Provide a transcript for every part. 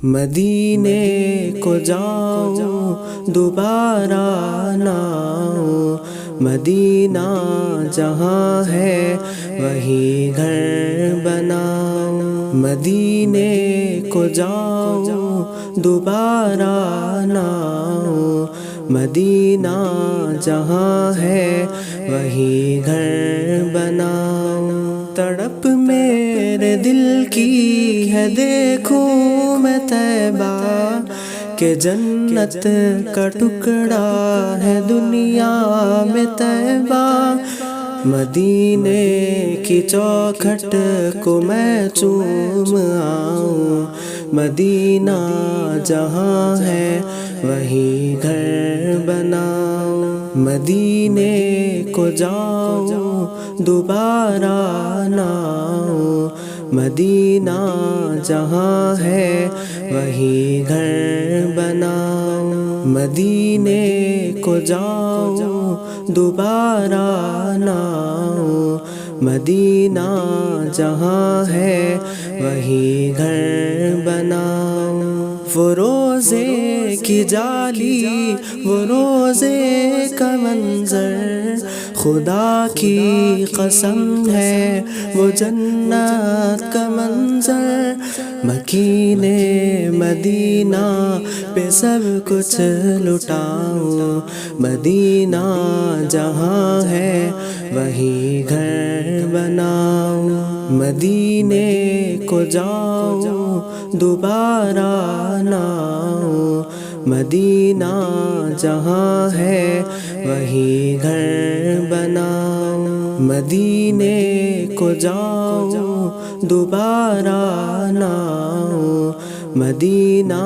مدینے کو جاؤ دوبارہ نہ آؤ، مدینہ جہاں ہے وہی گھر بناؤ۔ مدینے کو جاؤ دوبارہ نہ آؤ، مدینہ جہاں ہے وہی گھر بناؤ۔ تڑپ میرے دل کی ہے دیکھوں میں طیبہ، کہ جنت کا ٹکڑا ہے دنیا میں طیبہ۔ مدینے کی چوکھٹ کو میں چوم آؤں، مدینہ جہاں ہے وہی گھر بناؤ۔ مدینے کو جاؤ دوبارہ نہ آؤ، مدینہ جہاں ہے وہی گھر بناؤ۔ مدینے کو جاؤ دوبارہ نہ آؤ، مدینہ جہاں ہے وہی گھر بناؤ۔ وہ روزے کی جالی، وہ روزے کا منظر، خدا کی قسم ہے وہ جنت کا منظر۔ مکین مدینہ پہ سب کچھ لٹاؤ، مدینہ جہاں ہے وہی گھر بناؤ۔ مدینے کو جاؤ دوبارہ نہ آؤ، مدینہ جہاں ہے وہی گھر بناؤ۔ مدینے کو جاؤ دوبارہ نہ آؤ، مدینہ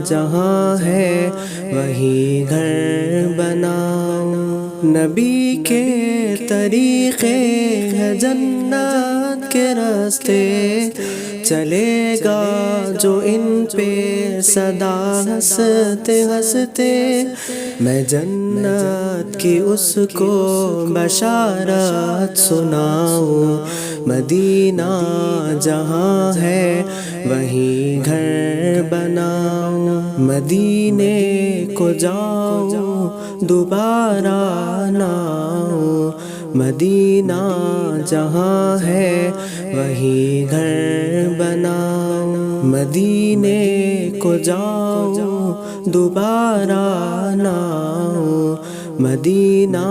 جہاں ہے وہی گھر بناؤ۔ نبی کے طریقے ہیں جنت کے راستے، چلے گا جو ان پہ سدا ہنستے ہنستے۔ میں جنت کی اس کو بشارت سناؤں، مدینہ جہاں ہے وہی گھر بناؤ۔ مدینے کو جاؤ دوبارہ نہ آؤ، مدینہ جہاں ہے وہی گھر بناؤ۔ مدینے کو جاؤ دوبارہ نہ آؤ، مدینہ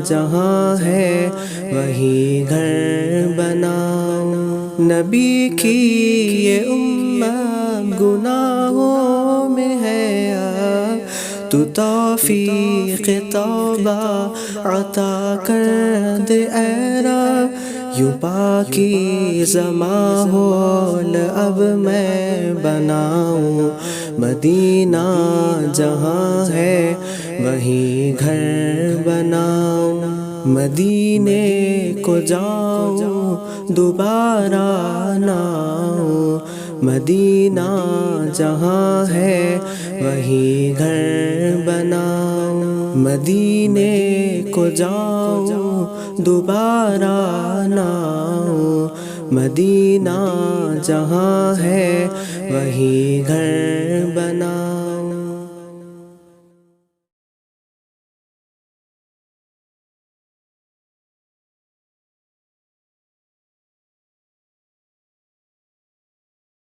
جہاں ہے وہی گھر بناؤ۔ نبی کی یہ امت گناہوں میں ہے، تو توفیق توبہ عطا کر دے اے رب۔ یوں پاکیزہ ماحول اب میں بناؤں، مدینہ جہاں ہے وہی گھر بناؤ۔ مدینے کو جاؤ دوبارہ نہ آؤ، مدینہ جہاں ہے وہی گھر بناؤ۔ مدینے کو جاؤ دوبارہ نہ آؤ، مدینہ جہاں ہے وہی گھر بناؤ۔